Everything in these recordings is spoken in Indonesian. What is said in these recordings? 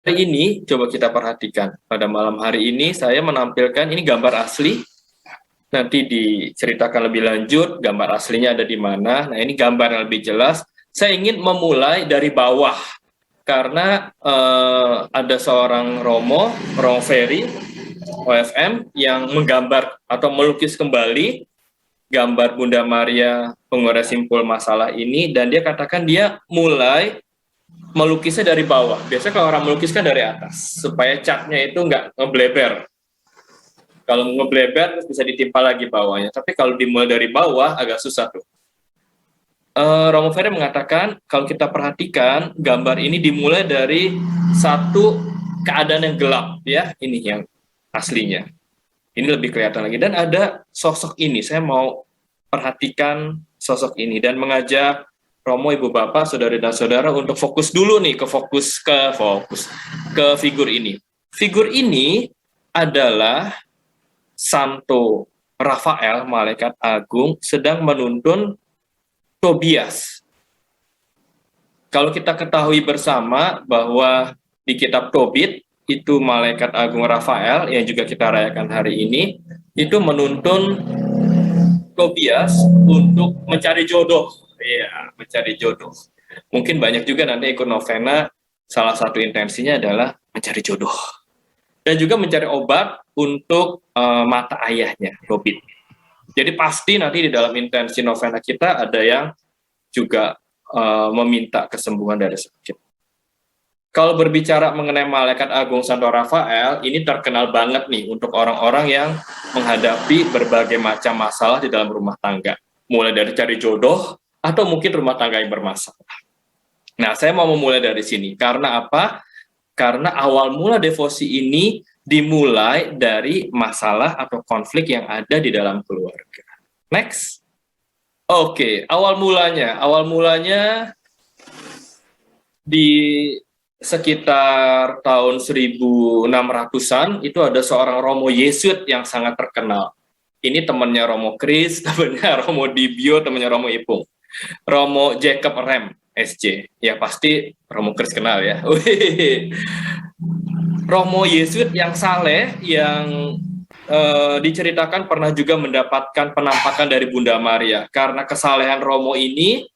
Hari ini coba kita perhatikan. Pada malam hari ini saya menampilkan ini gambar asli. Nanti diceritakan lebih lanjut gambar aslinya ada di mana. Nah, ini gambar yang lebih jelas. Saya ingin memulai dari bawah karena ada seorang Romo Ferry OFM yang menggambar atau melukis kembali gambar Bunda Maria Penggora Simpul Masalah ini, dan dia katakan dia mulai melukisnya dari bawah. Biasanya kalau orang melukis kan dari atas, supaya catnya itu nggak ngebleber. Kalau ngebleber terus bisa ditimpa lagi bawahnya. Tapi kalau dimulai dari bawah agak susah tuh. Romo Ferry mengatakan kalau kita perhatikan gambar ini dimulai dari satu keadaan yang gelap, ya, ini yang aslinya. Ini lebih kelihatan lagi, dan ada sosok ini. Saya mau perhatikan sosok ini dan mengajak Romo, Ibu Bapak, Saudara dan Saudara untuk fokus dulu nih ke figur ini. Figur ini adalah Santo Rafael, malaikat agung, sedang menuntun Tobias. Kalau kita ketahui bersama bahwa di kitab Tobit itu malaikat agung Rafael yang juga kita rayakan hari ini itu menuntun Tobias untuk mencari jodoh. Iya, mencari jodoh. Mungkin banyak juga nanti ikut novena, salah satu intensinya adalah mencari jodoh. Dan juga mencari obat untuk mata ayahnya, Tobit. Jadi pasti nanti di dalam intensi novena kita ada yang juga meminta kesembuhan dari sakit. Kalau berbicara mengenai malaikat agung Santo Rafael, ini terkenal banget nih untuk orang-orang yang menghadapi berbagai macam masalah di dalam rumah tangga. Mulai dari cari jodoh, atau mungkin rumah tangga yang bermasalah. Nah, saya mau memulai dari sini. Karena apa? Karena awal mula devosi ini dimulai dari masalah atau konflik yang ada di dalam keluarga. Next. Oke, awal mulanya di sekitar tahun 1600-an itu ada seorang Romo Yesuit yang sangat terkenal. Ini temannya Romo Kris, temannya Romo Dibio, temannya Romo Ipung. Romo Jacob Rem, SJ. Ya pasti Romo Kris kenal ya. Romo Yesuit yang saleh, yang diceritakan pernah juga mendapatkan penampakan dari Bunda Maria. Karena kesalehan Romo ini,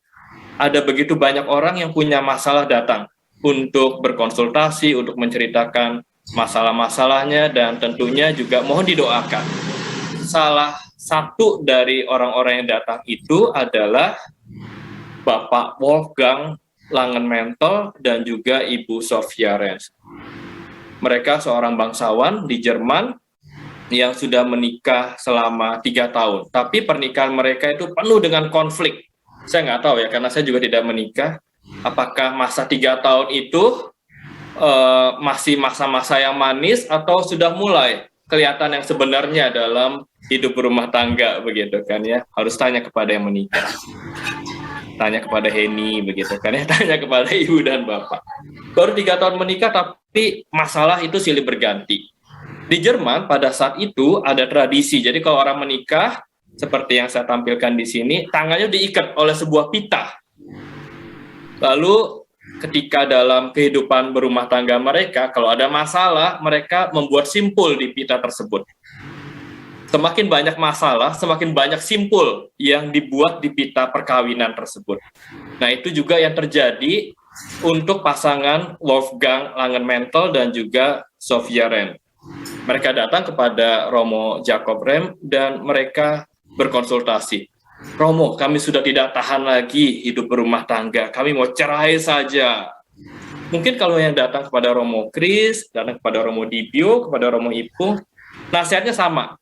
ada begitu banyak orang yang punya masalah datang untuk berkonsultasi, untuk menceritakan masalah-masalahnya, dan tentunya juga mohon didoakan. Salah satu dari orang-orang yang datang itu adalah Bapak Wolfgang Langenmantel dan juga Ibu Sophia Renz. Mereka seorang bangsawan di Jerman yang sudah menikah selama 3 tahun. Tapi pernikahan mereka itu penuh dengan konflik. Saya nggak tahu ya, karena saya juga tidak menikah. Apakah masa 3 tahun itu masih masa-masa yang manis atau sudah mulai kelihatan yang sebenarnya dalam hidup berumah tangga begitu kan ya? Harus tanya kepada yang menikah. Tanya kepada Heni begitu kan ya, tanya kepada ibu dan bapak. Baru 3 tahun menikah tapi masalah itu silih berganti. Di Jerman pada saat itu ada tradisi, jadi kalau orang menikah seperti yang saya tampilkan di sini, tangannya diikat oleh sebuah pita. Lalu ketika dalam kehidupan berumah tangga mereka, kalau ada masalah, mereka membuat simpul di pita tersebut. Semakin banyak masalah, semakin banyak simpul yang dibuat di pita perkawinan tersebut. Nah, itu juga yang terjadi untuk pasangan Wolfgang Langenmantel dan juga Sophia Renz. Mereka datang kepada Romo Jacob Rem dan mereka berkonsultasi. Romo, kami sudah tidak tahan lagi hidup berumah tangga, kami mau cerai saja. Mungkin kalau yang datang kepada Romo Kris, datang kepada Romo Dibio, kepada Romo Ipung, nasihatnya sama.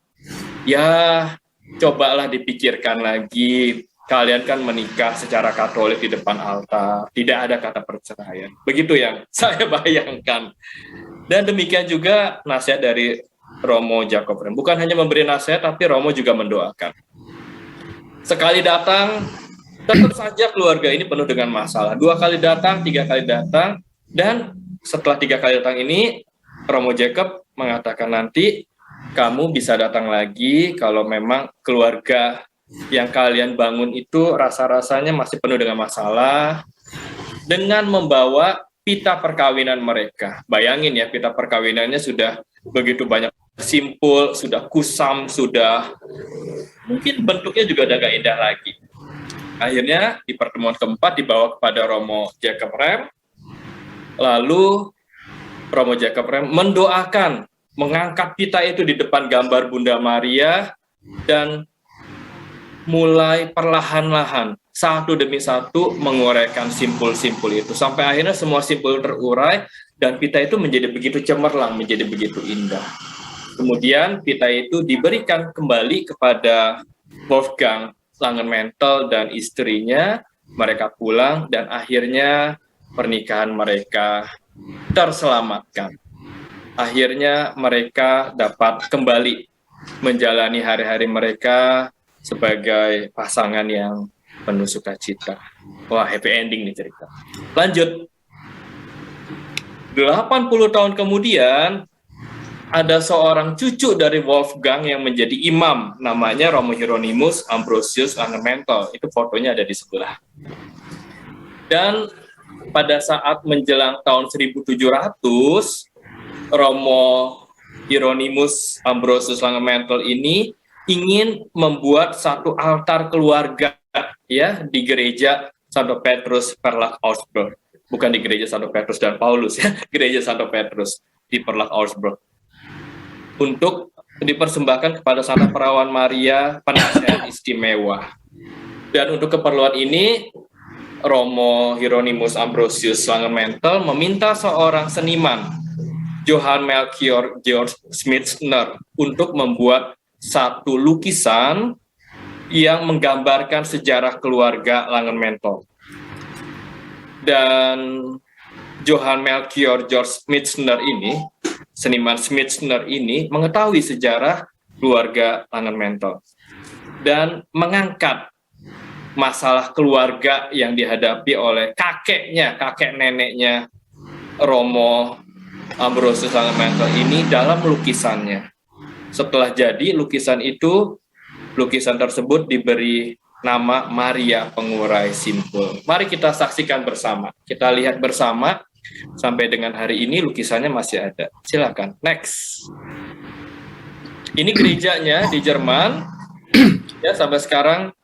Ya, cobalah dipikirkan lagi. Kalian kan menikah secara Katolik di depan altar, tidak ada kata perceraian. Begitu yang saya bayangkan. Dan demikian juga nasihat dari Romo Jacob Rem. Bukan hanya memberi nasihat, tapi Romo juga mendoakan. Sekali datang, tetap saja keluarga ini penuh dengan masalah. 2 kali datang, 3 kali datang, dan setelah 3 kali datang ini, Romo Jacob mengatakan nanti kamu bisa datang lagi kalau memang keluarga yang kalian bangun itu rasa-rasanya masih penuh dengan masalah, dengan membawa pita perkawinan mereka. Bayangin ya, pita perkawinannya sudah begitu banyak simpul, sudah kusam, sudah mungkin bentuknya juga udah gak indah lagi. Akhirnya di pertemuan keempat dibawa kepada Romo Jacob Rem, lalu Romo Jacob Rem mendoakan, mengangkat pita itu di depan gambar Bunda Maria, dan mulai perlahan-lahan satu demi satu menguraikan simpul-simpul itu sampai akhirnya semua simpul terurai dan pita itu menjadi begitu cemerlang, menjadi begitu indah. Kemudian pita itu diberikan kembali kepada Wolfgang Langenmantel dan istrinya. Mereka pulang dan akhirnya pernikahan mereka terselamatkan. Akhirnya mereka dapat kembali menjalani hari-hari mereka sebagai pasangan yang penuh sukacita. Wah, happy ending nih cerita. Lanjut. 80 tahun kemudian, ada seorang cucu dari Wolfgang yang menjadi imam, namanya Romo Hieronymus Ambrosius Langenmantel. Itu fotonya ada di sebelah. Dan pada saat menjelang tahun 1700, Romo Hieronymus Ambrosius Langenmantel ini ingin membuat satu altar keluarga ya di gereja Santo Petrus Perlach Augsburg, bukan di gereja Santo Petrus dan Paulus ya, gereja Santo Petrus di Perlach Augsburg, untuk dipersembahkan kepada Santa Perawan Maria penasihat istimewa. Dan untuk keperluan ini Romo Hieronymus Ambrosius Langenmantel meminta seorang seniman, Johann Melchior Georg Schmitzner, untuk membuat satu lukisan yang menggambarkan sejarah keluarga Langenmantel. Dan Johann Melchior Georg Schmitzner ini, seniman Schmitzner ini, mengetahui sejarah keluarga Langenmantel dan mengangkat masalah keluarga yang dihadapi oleh kakek neneknya Romo Ambrosius Langenmantel ini dalam lukisannya. Setelah jadi lukisan tersebut diberi nama Maria Pengurai Simpul. Mari kita saksikan bersama, kita lihat bersama sampai dengan hari ini lukisannya masih ada. Silakan, next. Ini gerejanya di Jerman, ya sampai sekarang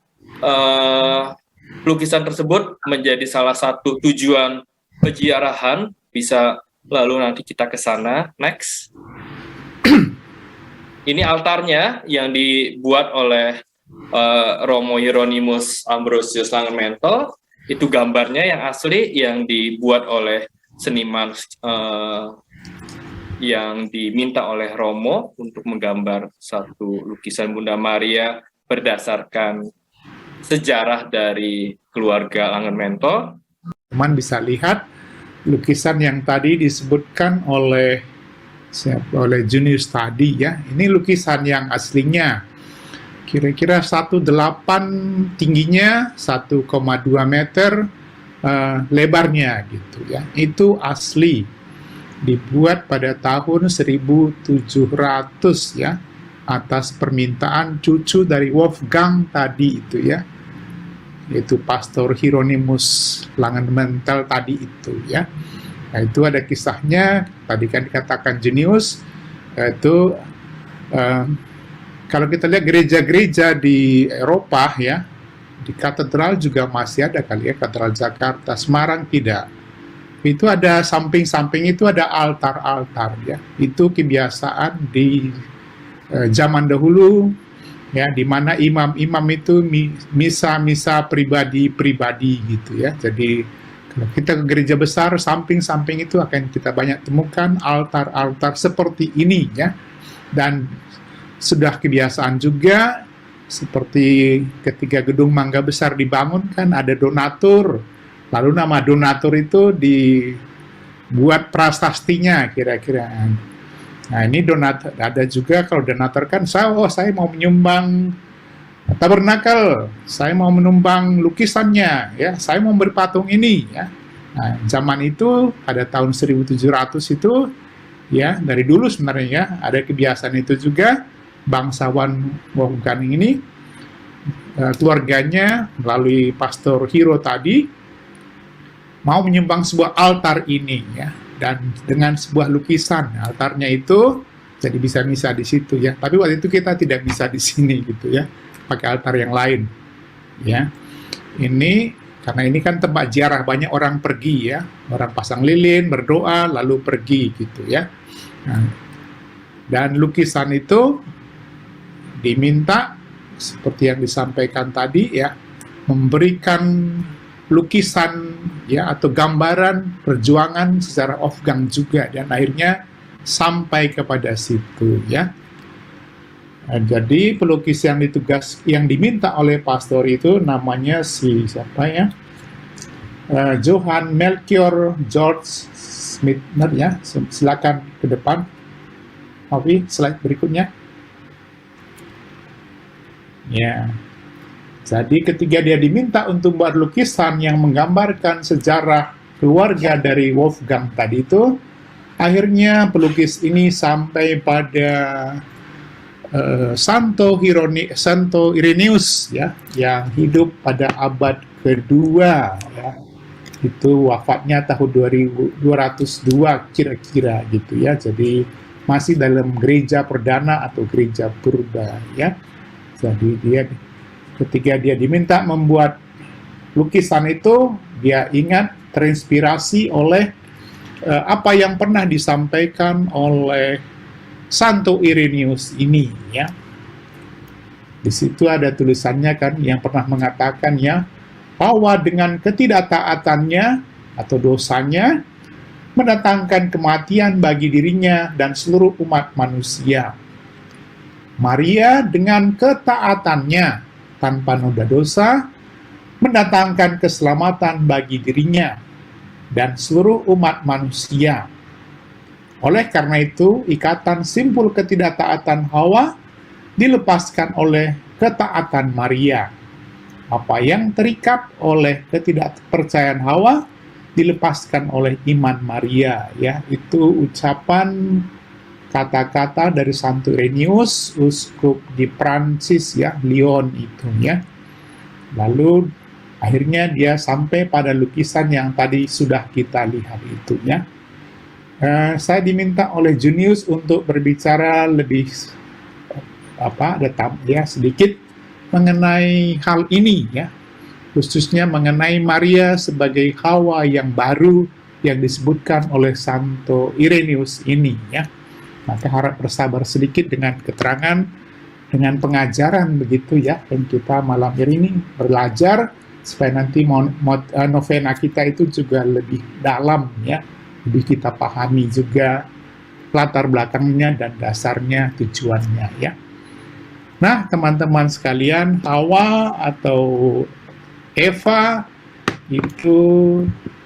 lukisan tersebut menjadi salah satu tujuan peziarahan. Bisa lalu nanti kita ke sana, next. Ini altarnya yang dibuat oleh Romo Hieronymus Ambrosius Langenmantel. Itu gambarnya yang asli yang dibuat oleh seniman yang diminta oleh Romo untuk menggambar satu lukisan Bunda Maria berdasarkan sejarah dari keluarga Langenmantel. Teman bisa lihat lukisan yang tadi disebutkan oleh Junius tadi ya. Ini lukisan yang aslinya. Kira-kira 1,8 tingginya, 1,2 meter lebarnya gitu ya. Itu asli. Dibuat pada tahun 1700 ya, atas permintaan cucu dari Wolfgang tadi itu ya. Yaitu Pastor Hieronymus Langenmantel tadi itu ya. Nah, itu ada kisahnya, tadi kan dikatakan jenius, itu kalau kita lihat gereja-gereja di Eropa ya, di katedral juga masih ada kali ya, Katedral Jakarta, Semarang tidak. Itu ada samping-samping itu ada altar-altar ya, itu kebiasaan di zaman dahulu ya, di mana imam-imam itu misa-misa pribadi-pribadi gitu ya. Jadi kalau kita ke gereja besar, samping-samping itu akan kita banyak temukan altar-altar seperti ini ya. Dan sudah kebiasaan juga, seperti ketika gedung Mangga Besar dibangun kan ada donatur. Lalu nama donatur itu dibuat prasastinya kira-kira. Nah ini donatur, ada juga kalau donatur kan, saya mau menyumbang tabernakel, saya mau menumbang lukisannya, ya, saya mau beri patung ini, ya. Nah, zaman itu pada tahun 1700 itu, ya, dari dulu sebenarnya ada kebiasaan itu juga. Bangsawan Wolfgang ini, keluarganya melalui Pastor Hiro tadi, mau menyumbang sebuah altar ini ya, dan dengan sebuah lukisan. Altarnya itu jadi bisa di situ ya. Tapi waktu itu kita tidak bisa di sini gitu ya, pakai altar yang lain ya. Ini karena ini kan tempat ziarah, banyak orang pergi ya, orang pasang lilin, berdoa, lalu pergi gitu ya. Nah, dan lukisan itu diminta seperti yang disampaikan tadi ya, memberikan lukisan ya atau gambaran perjuangan secara Wolfgang juga, dan akhirnya sampai kepada situ ya. Nah, jadi pelukis yang diminta oleh pastor itu namanya siapa ya? Johann Melchior George Schmittner ya. Silakan ke depan. Oke, slide berikutnya. Ya. Jadi ketika dia diminta untuk buat lukisan yang menggambarkan sejarah keluarga dari Wolfgang tadi itu, akhirnya pelukis ini sampai pada Santo Irenaeus ya, yang hidup pada abad kedua ya. Itu wafatnya tahun 2202 kira-kira gitu ya. Jadi masih dalam gereja perdana atau gereja purba ya. Jadi ketika dia diminta membuat lukisan itu, dia ingat terinspirasi oleh apa yang pernah disampaikan oleh Santo Irenaeus ini ya. Di situ ada tulisannya kan, yang pernah mengatakan ya, bahwa dengan ketidaktaatannya atau dosanya mendatangkan kematian bagi dirinya dan seluruh umat manusia. Maria dengan ketaatannya tanpa noda dosa mendatangkan keselamatan bagi dirinya dan seluruh umat manusia. Oleh karena itu, ikatan simpul ketidaktaatan Hawa dilepaskan oleh ketaatan Maria. Apa yang terikat oleh ketidakpercayaan Hawa dilepaskan oleh iman Maria ya. Itu ucapan kata-kata dari Santo Irenaeus, uskup di Prancis ya, Lyon itu ya. Lalu akhirnya dia sampai pada lukisan yang tadi sudah kita lihat itu ya. Saya diminta oleh Junius untuk berbicara lebih sedikit mengenai hal ini ya, khususnya mengenai Maria sebagai Hawa yang baru yang disebutkan oleh Santo Irenaeus ini ya. Maka harap bersabar sedikit dengan keterangan, dengan pengajaran begitu ya, dan kita malam ini belajar supaya nanti novena kita itu juga lebih dalam ya, lebih kita pahami juga latar belakangnya dan dasarnya, tujuannya ya. Nah, teman-teman sekalian, Hawa atau Eva itu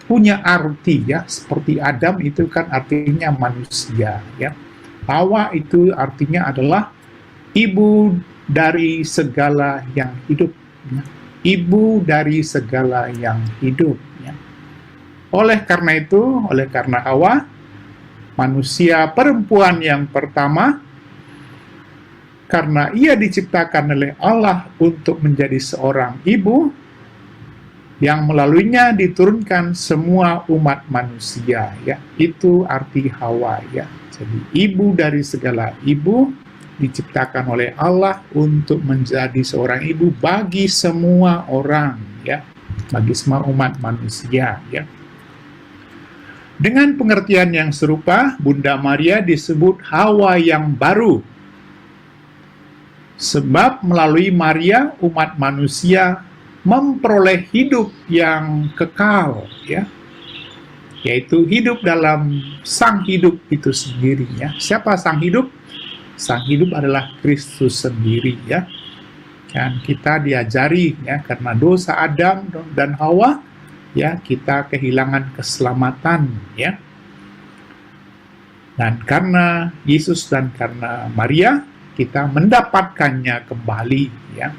punya arti ya, seperti Adam itu kan artinya manusia ya. Hawa itu artinya adalah ibu dari segala yang hidup ya. Ibu dari segala yang hidup ya. Oleh karena Hawa, manusia perempuan yang pertama, karena ia diciptakan oleh Allah untuk menjadi seorang ibu, yang melaluinya diturunkan semua umat manusia ya. Itu arti Hawa ya. Jadi ibu dari segala ibu, diciptakan oleh Allah untuk menjadi seorang ibu bagi semua orang ya, bagi semua umat manusia ya. Dengan pengertian yang serupa, Bunda Maria disebut Hawa yang baru. Sebab melalui Maria umat manusia memperoleh hidup yang kekal ya. Yaitu hidup dalam Sang Hidup itu sendiri ya. Siapa Sang Hidup? Sang Hidup adalah Kristus sendiri ya. Dan kita diajari ya, karena dosa Adam dan Hawa ya, kita kehilangan keselamatan ya. Dan karena Yesus dan karena Maria, kita mendapatkannya kembali ya.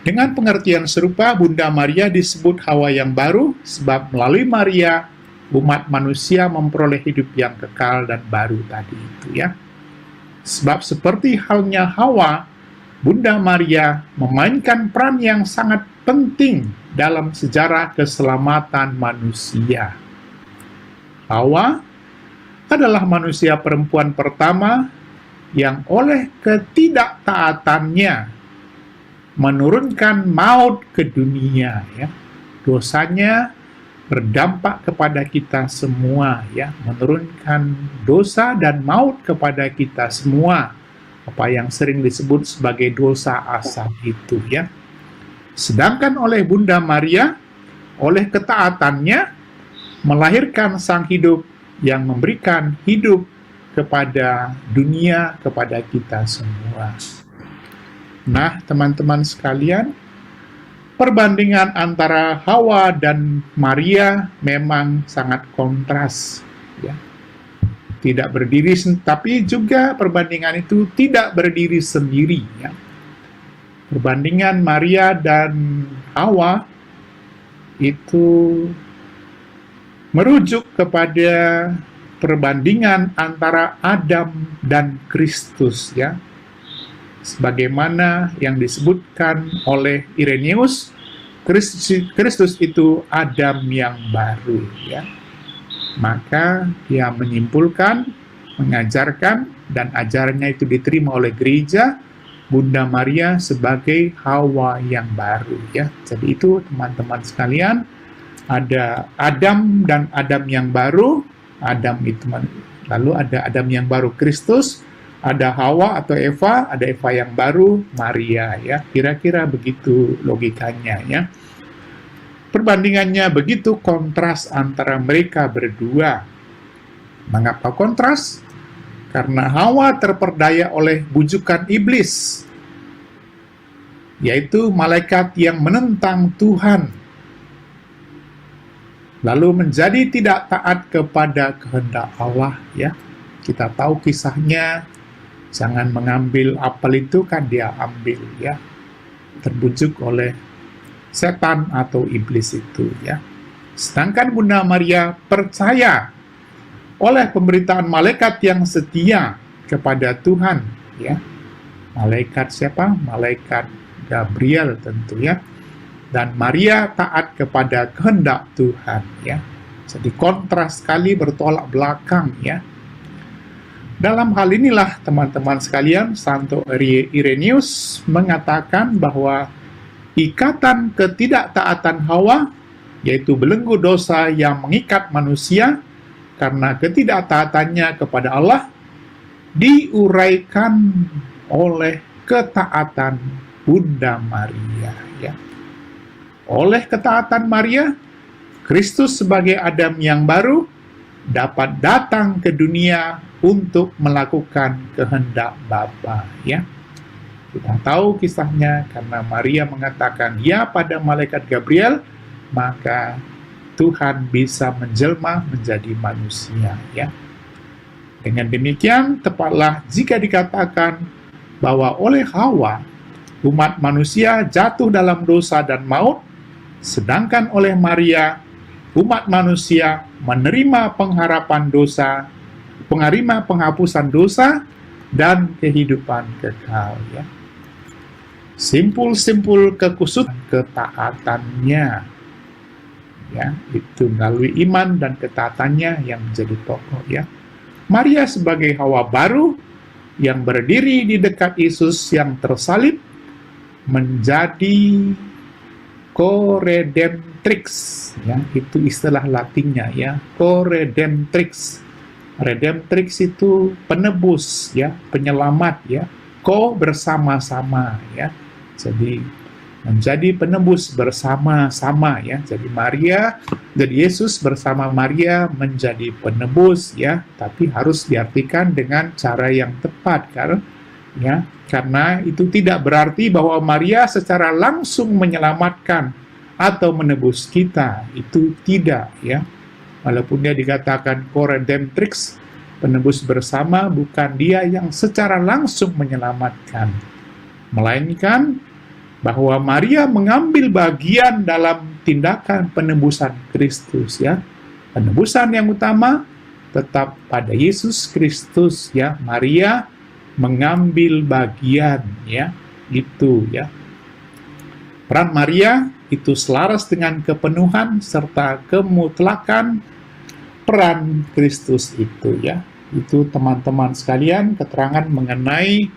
Dengan pengertian serupa, Bunda Maria disebut Hawa yang baru, sebab melalui Maria umat manusia memperoleh hidup yang kekal dan baru tadi itu ya. Sebab seperti halnya Hawa, Bunda Maria memainkan peran yang sangat penting dalam sejarah keselamatan manusia. Hawa adalah manusia perempuan pertama yang oleh ketidaktaatannya menurunkan maut ke dunia, ya. Dosanya berdampak kepada kita semua, ya, menurunkan dosa dan maut kepada kita semua, apa yang sering disebut sebagai dosa asal itu, ya. Sedangkan oleh Bunda Maria, oleh ketaatannya melahirkan Sang Hidup yang memberikan hidup kepada dunia, kepada kita semua. Nah, teman-teman sekalian, perbandingan antara Hawa dan Maria memang sangat kontras, ya. Tidak berdiri, tapi juga perbandingan itu tidak berdiri sendiri, ya. Perbandingan Maria dan Hawa itu merujuk kepada perbandingan antara Adam dan Kristus, ya. Sebagaimana yang disebutkan oleh Irenaeus, Kristus itu Adam yang baru, ya. Maka dia menyimpulkan, mengajarkan, dan ajarannya itu diterima oleh gereja, Bunda Maria sebagai Hawa yang baru, ya. Jadi itu teman-teman sekalian, ada Adam dan Adam yang baru. Adam itu, lalu ada Adam yang baru Kristus, ada Hawa atau Eva, ada Eva yang baru Maria, ya. Kira-kira begitu logikanya, ya. Perbandingannya begitu kontras antara mereka berdua. Mengapa kontras? Karena Hawa terperdaya oleh bujukan iblis, yaitu malaikat yang menentang Tuhan, lalu menjadi tidak taat kepada kehendak Allah, ya. Kita tahu kisahnya, jangan mengambil apel itu, kan dia ambil, ya. Terbujuk oleh setan atau iblis itu, ya. Sedangkan Bunda Maria percaya oleh pemberitaan malaikat yang setia kepada Tuhan, ya. Malaikat siapa? Malaikat Gabriel tentu, ya. Dan Maria taat kepada kehendak Tuhan, ya. Jadi kontras sekali, bertolak belakang, ya. Dalam hal inilah teman-teman sekalian, Santo Irenaeus mengatakan bahwa ikatan ketidaktaatan Hawa, yaitu belenggu dosa yang mengikat manusia karena ketidaktaatannya kepada Allah, diuraikan oleh ketaatan Bunda Maria, ya. Oleh ketaatan Maria, Kristus sebagai Adam yang baru dapat datang ke dunia untuk melakukan kehendak Bapa, ya. Kita tahu kisahnya, karena Maria mengatakan ya pada malaikat Gabriel, maka Tuhan bisa menjelma menjadi manusia, ya. Dengan demikian, tepatlah jika dikatakan bahwa oleh Hawa, umat manusia jatuh dalam dosa dan maut, sedangkan oleh Maria, umat manusia menerima pengharapan dosa, penerima penghapusan dosa, dan kehidupan kekal, ya. Simpul-simpul kekusutan ketaatannya, ya, itu melalui iman dan ketaatannya yang menjadi pokok, ya. Maria sebagai Hawa baru yang berdiri di dekat Yesus yang tersalib menjadi co-redemptrix, ya, itu istilah Latinnya, ya, co-redemptrix. Redemptrix itu penebus, ya, penyelamat, ya, co bersama-sama, ya. Jadi menjadi penebus bersama-sama, ya. Jadi Maria, jadi Yesus bersama Maria menjadi penebus, ya, tapi harus diartikan dengan cara yang tepat, kan, ya. Karena itu tidak berarti bahwa Maria secara langsung menyelamatkan atau menebus kita. Itu tidak, ya. Walaupun dia dikatakan co-redemptrix, penebus bersama, bukan dia yang secara langsung menyelamatkan. Melainkan bahwa Maria mengambil bagian dalam tindakan penebusan Kristus, ya. Penebusan yang utama tetap pada Yesus Kristus, ya. Maria mengambil bagian, ya, itu, ya. Peran Maria itu selaras dengan kepenuhan serta kemutlakan peran Kristus itu ya. Itu teman-teman sekalian keterangan mengenai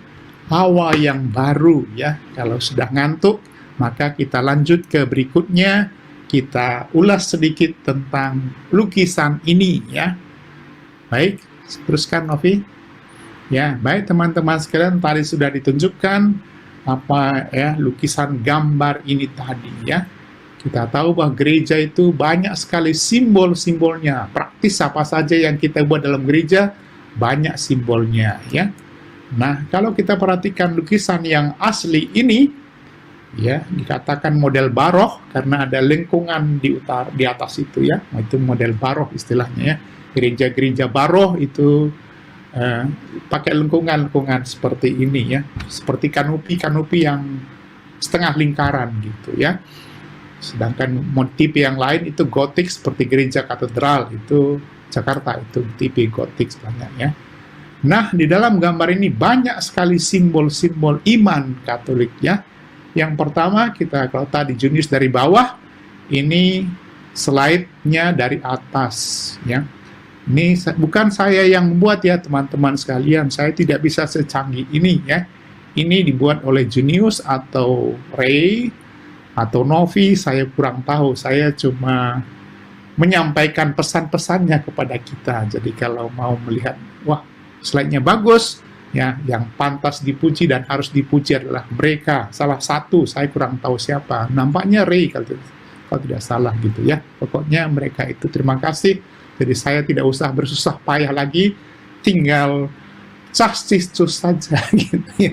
Hawa yang baru ya. Kalau sudah ngantuk, maka kita lanjut ke berikutnya. Kita ulas sedikit tentang lukisan ini ya. Baik, teruskan Novi. Ya, baik teman-teman sekalian, tadi sudah ditunjukkan apa ya lukisan gambar ini tadi ya. Kita tahu bahwa gereja itu banyak sekali simbol-simbolnya. Praktis apa saja yang kita buat dalam gereja banyak simbolnya ya. Nah, kalau kita perhatikan lukisan yang asli ini ya, dikatakan model barok karena ada lengkungan di atas itu ya. Nah, itu model barok istilahnya ya. Gereja-gereja barok itu pakai lengkungan-lengkungan seperti ini ya. Seperti kanopi-kanopi yang setengah lingkaran gitu ya. Sedangkan motif yang lain itu gotik seperti gereja katedral itu Jakarta itu tipe gotik sebenarnya. Nah, di dalam gambar ini banyak sekali simbol-simbol iman Katolik ya. Yang pertama kita kalau tadi Junius dari bawah, ini slide-nya dari atas ya. Ini bukan saya yang membuat ya teman-teman sekalian, saya tidak bisa secanggih ini ya. Ini dibuat oleh Junius atau Ray atau Novi, saya kurang tahu. Saya cuma menyampaikan pesan-pesannya kepada kita. Jadi kalau mau melihat, wah slide-nya bagus, ya yang pantas dipuji dan harus dipuji adalah mereka. Salah satu, saya kurang tahu siapa. Nampaknya Ray kalau tidak salah gitu ya. Pokoknya mereka itu terima kasih. Jadi saya tidak usah bersusah payah lagi, tinggal cus saja gitu ya.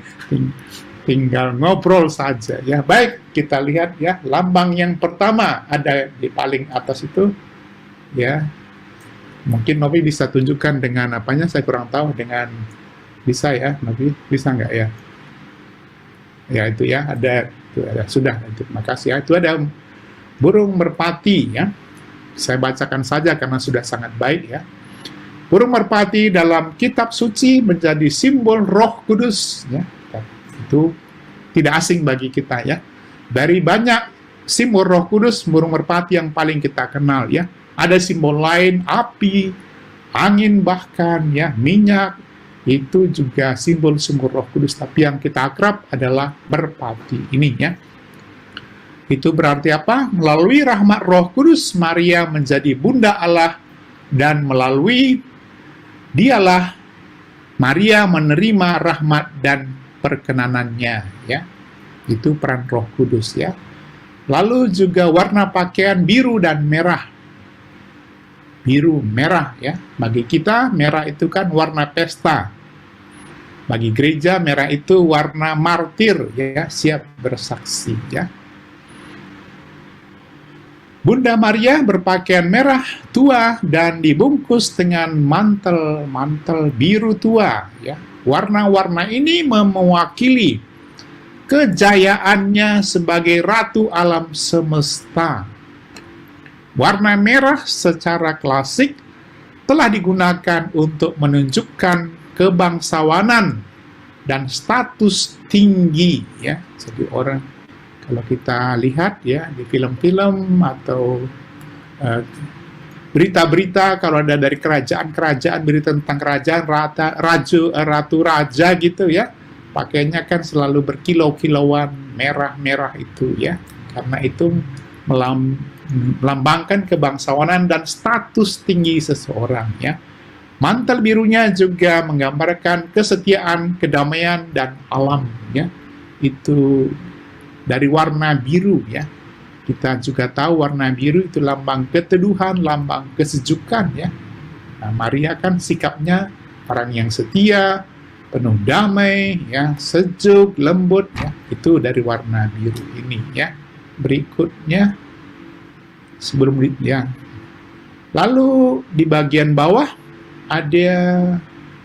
Tinggal ngobrol saja ya. Baik, kita lihat ya lambang yang pertama ada di paling atas itu ya. Mungkin Novi bisa tunjukkan dengan apanya, saya kurang tahu, dengan bisa ya Novi, bisa nggak ya? Ya itu ya, ada sudah, terima kasih ya. Itu ada burung merpati ya. Saya bacakan saja karena sudah sangat baik ya. Burung merpati dalam kitab suci menjadi simbol Roh Kudus ya. Itu tidak asing bagi kita ya. Dari banyak simbol Roh Kudus, burung merpati yang paling kita kenal ya. Ada simbol lain, api, angin bahkan ya, minyak, itu juga simbol-simbol Roh Kudus. Tapi yang kita akrab adalah merpati ini ya. Itu berarti apa? Melalui rahmat Roh Kudus, Maria menjadi Bunda Allah, dan melalui dialah Maria menerima rahmat dan perkenanannya ya. Itu peran Roh Kudus ya. Lalu juga warna pakaian biru dan merah. Biru merah ya. Bagi kita merah itu kan warna pesta. Bagi gereja merah itu warna martir ya, siap bersaksi ya. Bunda Maria berpakaian merah tua dan dibungkus dengan mantel biru tua ya. Warna-warna ini mewakili kejayaannya sebagai ratu alam semesta. Warna merah secara klasik telah digunakan untuk menunjukkan kebangsawanan dan status tinggi ya. Jadi orang, kalau kita lihat ya di film-film atau berita-berita, kalau ada dari kerajaan-kerajaan, berita tentang kerajaan, ratu raja gitu ya, pakainya kan selalu berkilau-kilauan merah-merah itu ya, karena itu melambangkan kebangsawanan dan status tinggi seseorang ya. Mantel birunya juga menggambarkan kesetiaan, kedamaian, dan alam ya. Itu dari warna biru ya. Kita juga tahu warna biru itu lambang keteduhan, lambang kesejukan ya. Nah, Maria kan sikapnya orang yang setia, penuh damai ya, sejuk, lembut ya. Itu dari warna biru ini ya. Berikutnya sebelum ya. Lalu di bagian bawah ada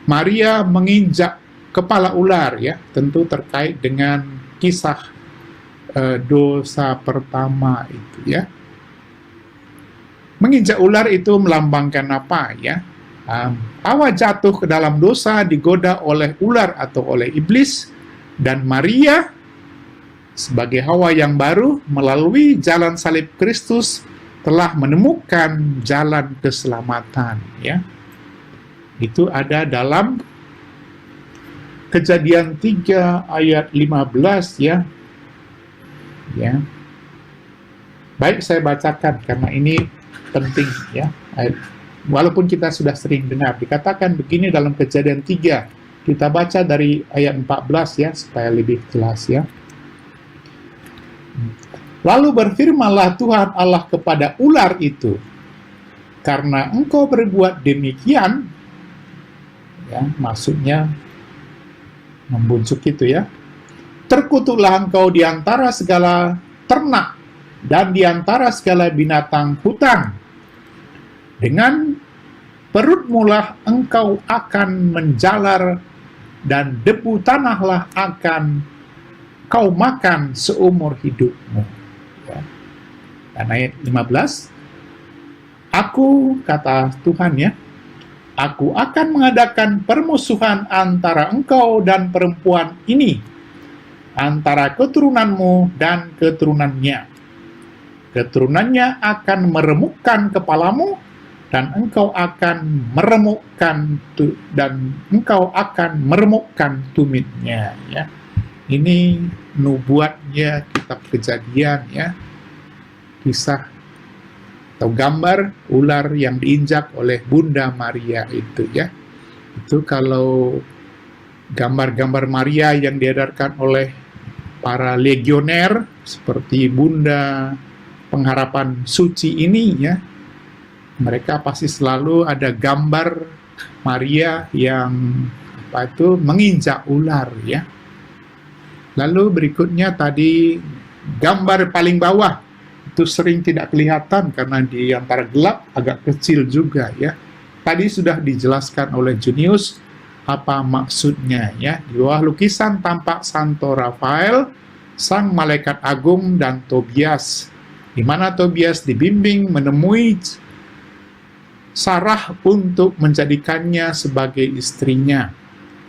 Maria menginjak kepala ular ya, tentu terkait dengan kisah dosa pertama itu ya. Menginjak ular itu melambangkan apa ya? Hawa jatuh ke dalam dosa, digoda oleh ular atau oleh iblis, dan Maria sebagai Hawa yang baru melalui jalan salib Kristus telah menemukan jalan keselamatan, ya. Itu ada dalam Kejadian 3 ayat 15, ya. Ya. Baik, saya bacakan karena ini penting, ya. Walaupun kita sudah sering dengar, dikatakan begini dalam Kejadian 3. Kita baca dari ayat 14, ya, supaya lebih jelas, ya. Lalu berfirmanlah Tuhan Allah kepada ular itu, karena engkau berbuat demikian, ya, maksudnya membujuk itu, ya, terkutuklah engkau di antara segala ternak dan di antara segala binatang hutan. Dengan perutmulah engkau akan menjalar, dan debu tanahlah akan kau makan seumur hidupmu. Ya. Dan ayat 15, aku, kata Tuhan, ya, aku akan mengadakan permusuhan antara engkau dan perempuan ini, antara keturunanmu dan keturunannya. Keturunannya akan meremukkan kepalamu, dan engkau akan meremukkan tumitnya, ya. Ini nubuatnya kitab Kejadian, ya. Kisah atau gambar ular yang diinjak oleh Bunda Maria itu, ya. Itu kalau gambar-gambar Maria yang diedarkan oleh para legioner seperti Bunda Pengharapan Suci ini, ya. Mereka pasti selalu ada gambar Maria yang menginjak ular, ya. Lalu berikutnya tadi gambar paling bawah itu sering tidak kelihatan karena di antara gelap agak kecil juga, ya. Tadi sudah dijelaskan oleh Junius apa maksudnya, ya. Di bawah lukisan tampak Santo Rafael, sang malaikat agung, dan Tobias, di mana Tobias dibimbing menemui Sarah untuk menjadikannya sebagai istrinya.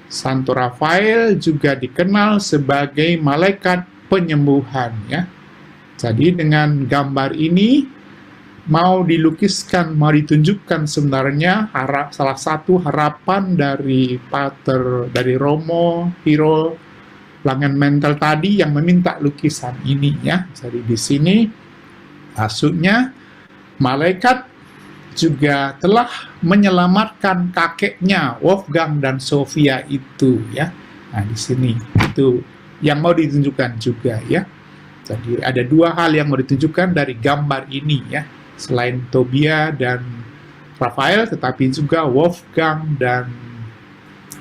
Santo Rafael juga dikenal sebagai malaikat penyembuhan, ya. Jadi dengan gambar ini mau dilukiskan, mau ditunjukkan sebenarnya salah satu harapan dari Pater, dari Romo Hiro Langenmantel tadi yang meminta lukisan ini, ya. Jadi di sini maksudnya malaikat juga telah menyelamatkan kakeknya Wolfgang dan Sofia itu, ya. Nah, di sini itu yang mau ditunjukkan juga, ya. Jadi ada dua hal yang mau ditunjukkan dari gambar ini, ya. Selain Tobia dan Rafael, tetapi juga Wolfgang dan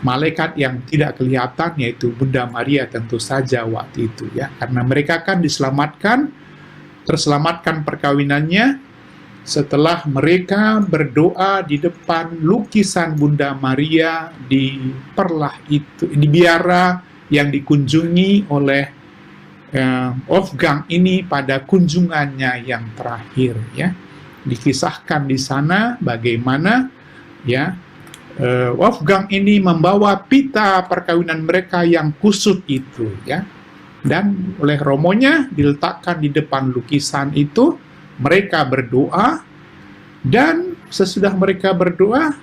malaikat yang tidak kelihatan, yaitu Bunda Maria tentu saja waktu itu, ya. Karena mereka kan terselamatkan perkawinannya setelah mereka berdoa di depan lukisan Bunda Maria di perlah itu, di biara yang dikunjungi oleh Wolfgang ini pada kunjungannya yang terakhir, ya. Dikisahkan di sana bagaimana, ya, Wolfgang ini membawa pita perkawinan mereka yang kusut itu, ya. Dan oleh romonya diletakkan di depan lukisan itu. Mereka berdoa, dan sesudah mereka berdoa,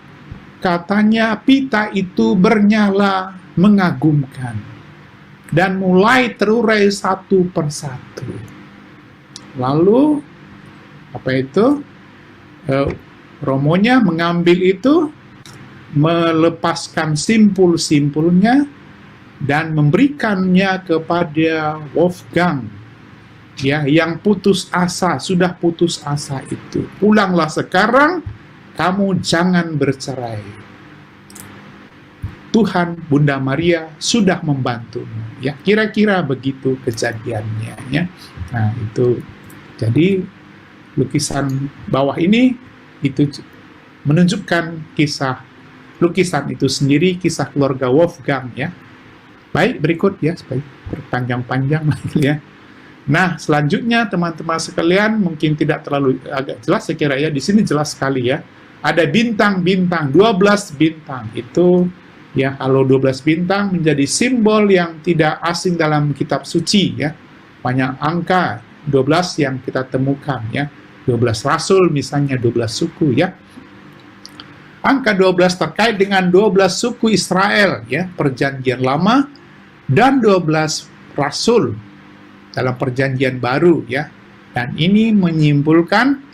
katanya pita itu bernyala mengagumkan dan mulai terurai satu persatu. Lalu romonya mengambil itu, melepaskan simpul-simpulnya dan memberikannya kepada Wolfgang, ya, yang sudah putus asa itu. Pulanglah sekarang, kamu jangan bercerai. Tuhan, Bunda Maria sudah membantumu. Ya, kira-kira begitu kejadiannya, ya. Nah, itu. Jadi lukisan bawah ini itu menunjukkan kisah lukisan itu sendiri, kisah keluarga Wolfgang, ya. Baik, berikut, ya, supaya berpanjang-panjang lagi, ya. Nah, selanjutnya teman-teman sekalian, mungkin tidak terlalu agak jelas saya kira, ya. Di sini jelas sekali, ya. Ada bintang-bintang, 12 bintang. Itu, ya, kalau 12 bintang menjadi simbol yang tidak asing dalam kitab suci, ya. banyak angka 12 yang kita temukan ya. 12 rasul misalnya, 12 suku ya. Angka 12 terkait dengan 12 suku Israel ya, perjanjian lama, dan 12 rasul dalam perjanjian baru ya. Dan ini menyimpulkan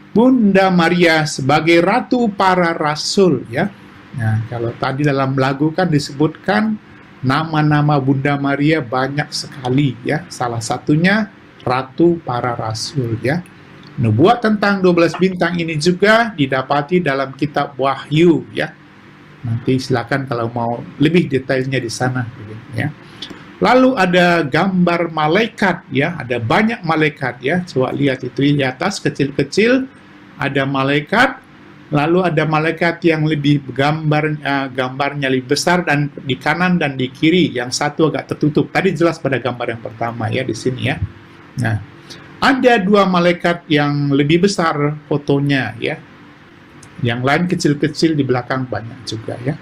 Bunda Maria sebagai ratu para rasul ya. Nah, kalau tadi dalam lagu kan disebutkan nama-nama Bunda Maria banyak sekali ya. Salah satunya ratu para rasul ya. Nubuat tentang 12 bintang ini juga didapati dalam kitab Wahyu ya. Nanti silakan kalau mau lebih detailnya di sana ya. Lalu ada gambar malaikat ya, ada banyak malaikat ya. Coba lihat itu di atas kecil-kecil ada malaikat, lalu ada malaikat yang lebih gambarnya lebih besar dan di kanan dan di kiri, yang satu agak tertutup. Tadi jelas pada gambar yang pertama ya di sini ya. Nah, ada 2 malaikat yang lebih besar fotonya ya. Yang lain kecil-kecil di belakang banyak juga ya.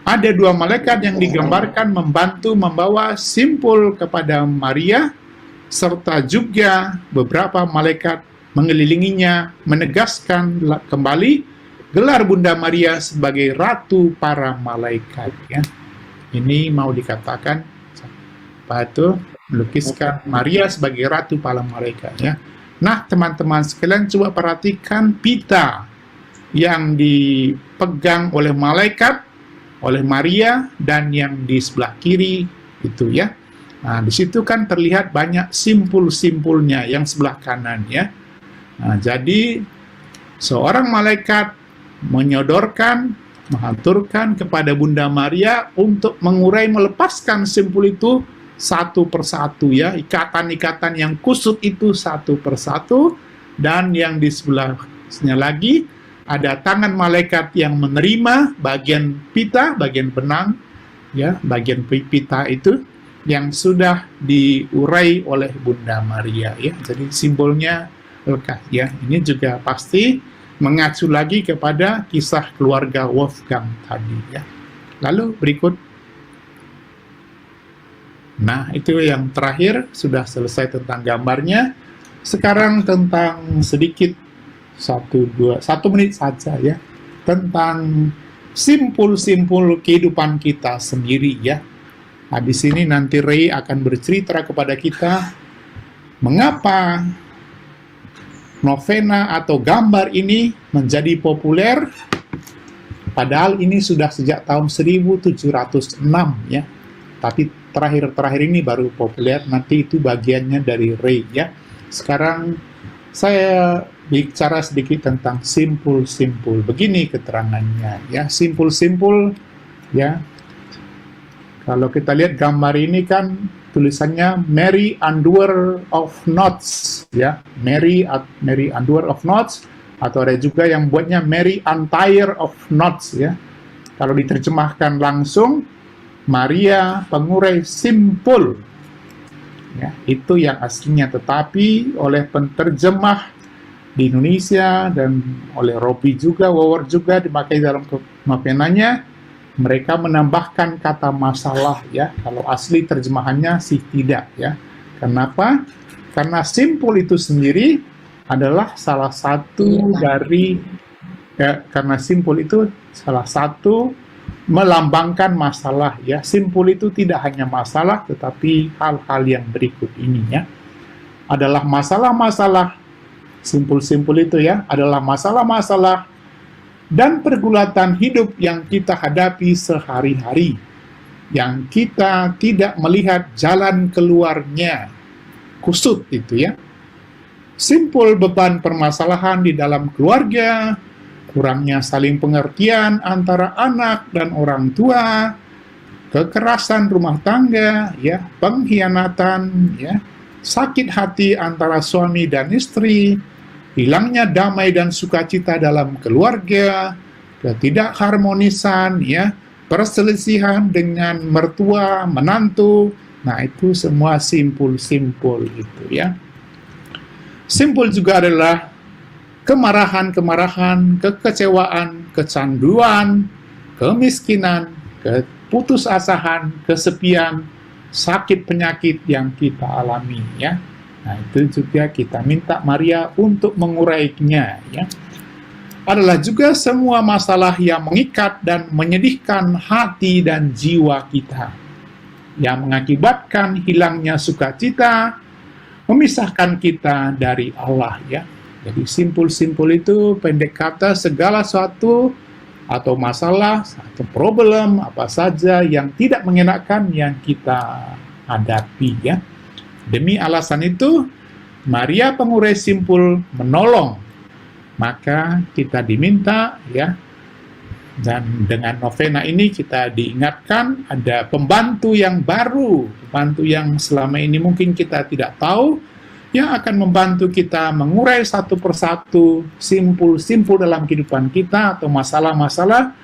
Ada 2 malaikat yang digambarkan membantu membawa simpul kepada Maria, serta juga beberapa malaikat mengelilinginya, menegaskan kembali gelar Bunda Maria sebagai ratu para malaikat ya. Ini mau dikatakan apa itu? Melukiskan Maria sebagai ratu para malaikat ya. Nah, teman-teman sekalian, coba perhatikan pita yang dipegang oleh malaikat, oleh Maria, dan yang di sebelah kiri itu ya. Nah, di situ kan terlihat banyak simpul-simpulnya yang sebelah kanan ya. Nah, jadi seorang malaikat menyodorkan, menghaturkan kepada Bunda Maria untuk mengurai, melepaskan simpul itu satu persatu ya. Ikatan-ikatan yang kusut itu satu persatu, dan yang di sebelahnya lagi ada tangan malaikat yang menerima bagian pita, bagian benang, ya, bagian pita itu yang sudah diurai oleh Bunda Maria, ya. Jadi simbolnya lekas, ya. Ini juga pasti mengacu lagi kepada kisah keluarga Wolfgang tadi, ya. Lalu berikut. Nah, itu yang terakhir, sudah selesai tentang gambarnya. Sekarang tentang sedikit 1 menit saja ya, tentang simpul-simpul kehidupan kita sendiri ya. Nah, di sini nanti Ray akan bercerita kepada kita mengapa novena atau gambar ini menjadi populer, padahal ini sudah sejak tahun 1706 ya. Tapi terakhir-terakhir ini baru populer, nanti itu bagiannya dari Ray ya. Sekarang saya bicara sedikit tentang simpul-simpul. Begini keterangannya ya, simpul-simpul ya. Kalau kita lihat gambar ini kan tulisannya Mary Undoer of Knots ya, Mary Undoer of Knots, atau ada juga yang buatnya Mary Untier of Knots ya. Kalau diterjemahkan langsung, Maria pengurai simpul ya, itu yang aslinya, tetapi oleh penterjemah di Indonesia dan oleh Robi juga, Wower juga dipakai dalam novenanya, mereka menambahkan kata masalah ya. Kalau asli terjemahannya sih tidak ya. Kenapa? Karena simpul itu sendiri adalah salah satu dari ya, karena simpul itu salah satu melambangkan masalah ya. Simpul itu tidak hanya masalah, tetapi hal-hal yang berikut ini ya adalah masalah-masalah. Simpul-simpul itu ya adalah masalah-masalah dan pergulatan hidup yang kita hadapi sehari-hari, yang kita tidak melihat jalan keluarnya, kusut itu ya. Simpul beban permasalahan di dalam keluarga, kurangnya saling pengertian antara anak dan orang tua, kekerasan rumah tangga ya, pengkhianatan ya, sakit hati antara suami dan istri, hilangnya damai dan sukacita dalam keluarga, ketidakharmonisan ya, perselisihan dengan mertua, menantu. Nah, itu semua simpul-simpul itu ya. Simpul juga adalah kemarahan-kemarahan, kekecewaan, kecanduan, kemiskinan, keputusasaan, kesepian, sakit penyakit yang kita alami ya. Nah, itu juga kita minta Maria untuk mengurainya ya. Adalah juga semua masalah yang mengikat dan menyedihkan hati dan jiwa kita, yang mengakibatkan hilangnya sukacita, memisahkan kita dari Allah ya. Jadi simpul-simpul itu pendek kata segala sesuatu atau masalah atau problem apa saja yang tidak mengenakan yang kita hadapi ya. Demi alasan itu, Maria pengurai simpul menolong. Maka kita diminta ya, dan dengan novena ini kita diingatkan ada pembantu yang baru, pembantu yang selama ini mungkin kita tidak tahu, yang akan membantu kita mengurai satu persatu simpul-simpul dalam kehidupan kita atau masalah-masalah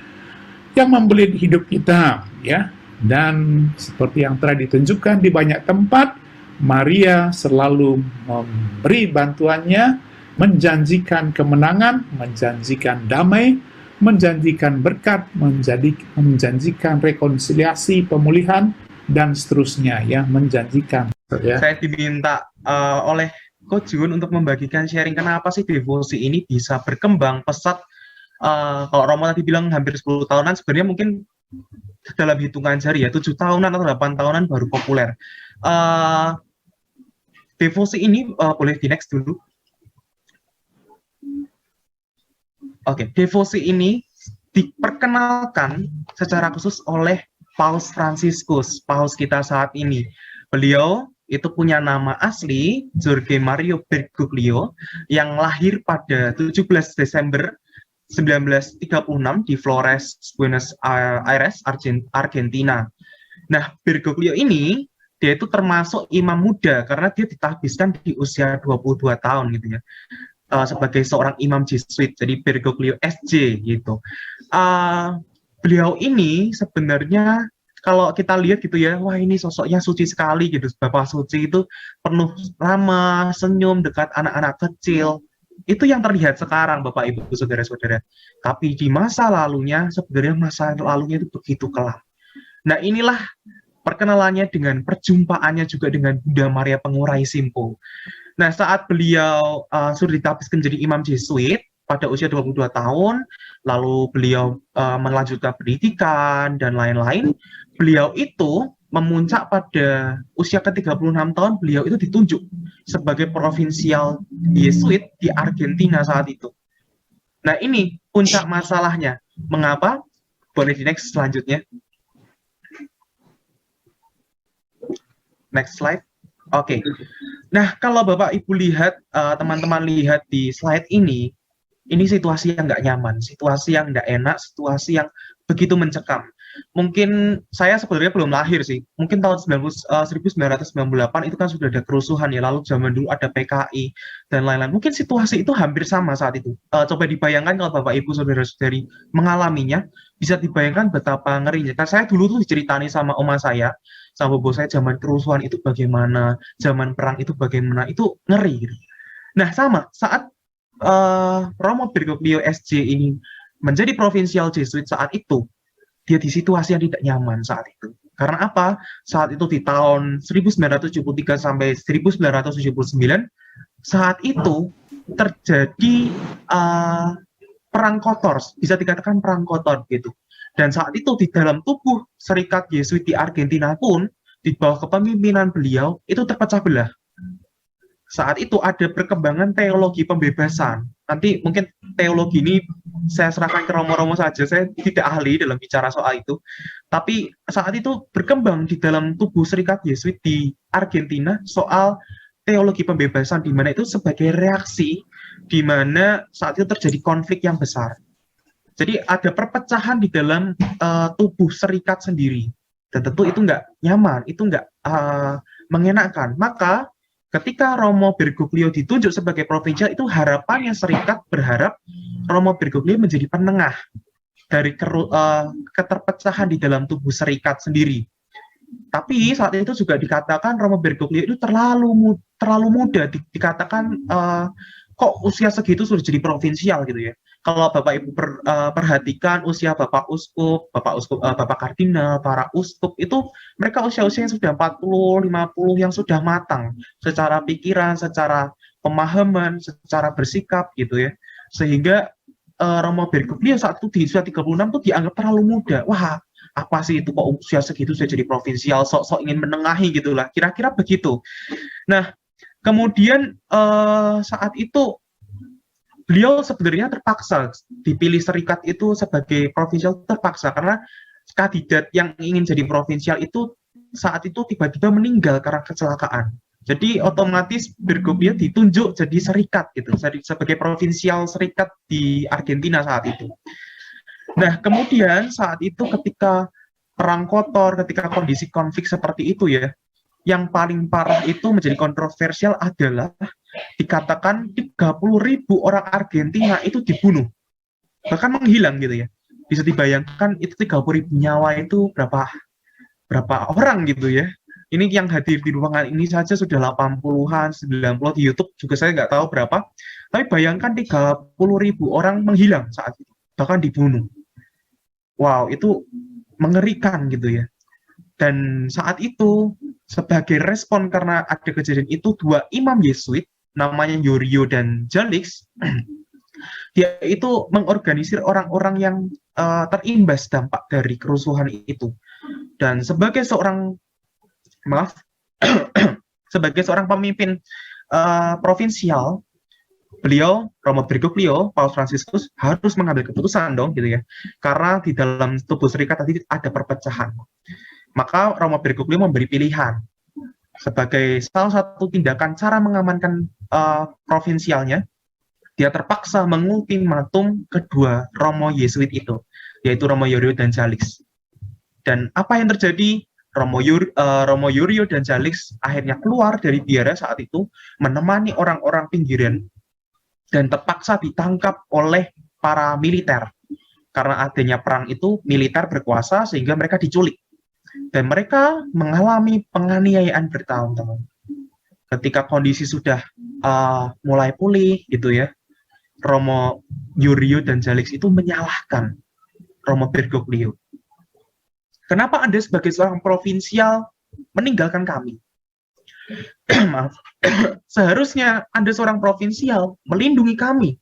yang membelit hidup kita ya. Dan seperti yang telah ditunjukkan di banyak tempat, Maria selalu memberi bantuannya, menjanjikan kemenangan, menjanjikan damai, menjanjikan berkat, menjanjikan rekonsiliasi, pemulihan, dan seterusnya ya, menjanjikan. Ya. Saya diminta oleh Coach Jun untuk membagikan sharing kenapa sih devosi ini bisa berkembang pesat. Kalau Romo tadi bilang hampir 10 tahunan, sebenarnya mungkin dalam hitungan jari ya, 7 tahunan atau 8 tahunan baru populer. Devosi ini, boleh di next dulu. Oke, devosi ini diperkenalkan secara khusus oleh Paus Fransiskus, Paus kita saat ini. Beliau itu punya nama asli, Jorge Mario Bergoglio, yang lahir pada 17 Desember 1936 di Flores, Buenos Aires, Argentina. Nah, Bergoglio ini, dia itu termasuk imam muda, karena dia ditahbiskan di usia 22 tahun gitu ya. Sebagai seorang imam Jesuit, jadi Bergoglio SJ gitu. Beliau ini sebenarnya kalau kita lihat gitu ya, wah ini sosoknya suci sekali gitu, Bapak suci itu penuh ramah, senyum, dekat anak-anak kecil. Itu yang terlihat sekarang Bapak Ibu Saudara-saudara. Tapi di masa lalunya, sebenarnya masa lalunya itu begitu kelam. Nah inilah perkenalannya dengan perjumpaannya juga dengan Bunda Maria Pengurai Simpul. Nah, saat beliau sudah ditahbiskan menjadi imam Jesuit pada usia 22 tahun, lalu beliau melanjutkan pendidikan dan lain-lain, beliau itu memuncak pada usia ke-36 tahun, beliau itu ditunjuk sebagai provinsial Jesuit di Argentina saat itu. Nah, ini puncak masalahnya. Mengapa? Boleh di next selanjutnya. Next slide. Oke. Nah, kalau Bapak Ibu lihat, teman-teman lihat di slide ini situasi yang nggak nyaman, situasi yang nggak enak, situasi yang begitu mencekam. Mungkin saya sebenarnya belum lahir sih, mungkin tahun 1998 itu kan sudah ada kerusuhan ya, lalu zaman dulu ada PKI dan lain-lain. Mungkin situasi itu hampir sama saat itu. Coba dibayangkan kalau Bapak Ibu saudara-saudari mengalaminya, bisa dibayangkan betapa ngerinya. Kan saya dulu tuh diceritani sama oma saya, sama bobo saya, zaman kerusuhan itu bagaimana, zaman perang itu bagaimana, itu ngeri gitu. Nah sama, saat Romo Bergoglio SJ ini menjadi provinsial Jesuit saat itu, dia di situasi yang tidak nyaman saat itu. Karena apa? Saat itu di tahun 1973 sampai 1979, saat itu terjadi perang kotor, bisa dikatakan perang kotor gitu. Dan saat itu di dalam tubuh Serikat Yesuit di Argentina pun, di bawah kepemimpinan beliau, itu terpecah belah. Saat itu ada perkembangan teologi pembebasan. Nanti mungkin teologi ini saya serahkan ke Romo-Romo saja, saya tidak ahli dalam bicara soal itu. Tapi saat itu berkembang di dalam tubuh Serikat Yesuit di Argentina soal teologi pembebasan, di mana itu sebagai reaksi di mana saat itu terjadi konflik yang besar. Jadi ada perpecahan di dalam tubuh serikat sendiri. Dan tentu itu nggak nyaman, itu nggak mengenakan. Maka ketika Romo Bergoglio ditunjuk sebagai provinsial, itu harapannya serikat berharap Romo Bergoglio menjadi penengah dari keterpecahan di dalam tubuh serikat sendiri. Tapi saat itu juga dikatakan Romo Bergoglio itu terlalu muda, dikatakan kok usia segitu sudah jadi provinsial gitu ya. kalau Bapak Ibu perhatikan usia Bapak Kardinal, para uskup itu mereka usia-usia yang sudah 40, 50 yang sudah matang secara pikiran, secara pemahaman, secara bersikap gitu ya. Sehingga Romo Bergoglio saat itu di usia 36 tuh dianggap terlalu muda. Wah, apa sih itu kok usia segitu sudah jadi provinsial, sok-sok ingin menengahi gitulah. Kira-kira begitu. Nah, kemudian saat itu beliau sebenarnya terpaksa dipilih serikat itu sebagai provinsial, terpaksa karena kandidat yang ingin jadi provinsial itu saat itu tiba-tiba meninggal karena kecelakaan. Jadi otomatis Bergoglio ditunjuk jadi serikat gitu, sebagai provinsial serikat di Argentina saat itu. Nah, kemudian saat itu ketika perang kotor, ketika kondisi konflik seperti itu ya, yang paling parah itu menjadi kontroversial adalah dikatakan 30.000 orang Argentina itu dibunuh, bahkan menghilang gitu ya. Bisa dibayangkan itu 30.000 nyawa itu berapa orang gitu ya. Ini yang hadir di ruangan ini saja sudah 80-an, 90 di YouTube juga saya nggak tahu berapa. Tapi bayangkan 30.000 orang menghilang saat itu, bahkan dibunuh. Wow, itu mengerikan gitu ya. Dan saat itu sebagai respon karena ada kejadian itu, dua imam Yesuit namanya Yorio dan Jalix, dia itu mengorganisir orang-orang yang terimbas dampak dari kerusuhan itu. Dan sebagai seorang sebagai seorang pemimpin provinsial, beliau Romo Bergoglio, Paus Fransiskus harus mengambil keputusan dong gitu ya. Karena di dalam tubuh serikat tadi ada perpecahan. Maka Romo Bergoglio memberi pilihan sebagai salah satu tindakan cara mengamankan provinsialnya. Dia terpaksa mengultimatum kedua Romo Yesuit itu, yaitu Romo Yorio dan Jalix. Dan apa yang terjadi? Romo Yorio dan Jalix akhirnya keluar dari biara saat itu, menemani orang-orang pinggiran, dan terpaksa ditangkap oleh para militer. Karena adanya perang itu, militer berkuasa sehingga mereka diculik. Dan mereka mengalami penganiayaan bertahun-tahun. Ketika kondisi sudah mulai pulih gitu ya, Romo Yorio dan Jalix itu menyalahkan Romo Bergoglio. Kenapa Anda sebagai seorang provinsial meninggalkan kami? Maaf. Seharusnya Anda seorang provinsial melindungi kami.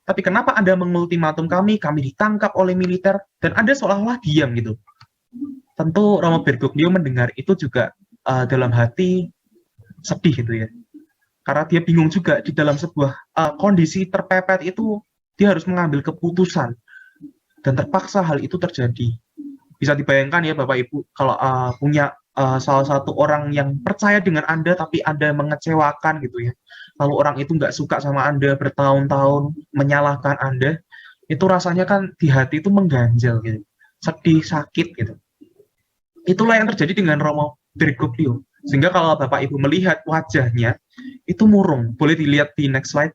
Tapi kenapa Anda mengultimatum kami ditangkap oleh militer, dan Anda seolah-olah diam gitu. Tentu Romo Bergoglio mendengar itu juga dalam hati sedih gitu ya. Karena dia bingung juga di dalam sebuah kondisi terpepet itu, dia harus mengambil keputusan. Dan terpaksa hal itu terjadi. Bisa dibayangkan ya Bapak Ibu, kalau punya salah satu orang yang percaya dengan Anda, tapi Anda mengecewakan gitu ya. Lalu orang itu nggak suka sama Anda, bertahun-tahun menyalahkan Anda, itu rasanya kan di hati itu mengganjal gitu. Sedih, sakit gitu. Itulah yang terjadi dengan Romo Bergoglio. Sehingga kalau Bapak Ibu melihat wajahnya, itu murung. Boleh dilihat di next slide.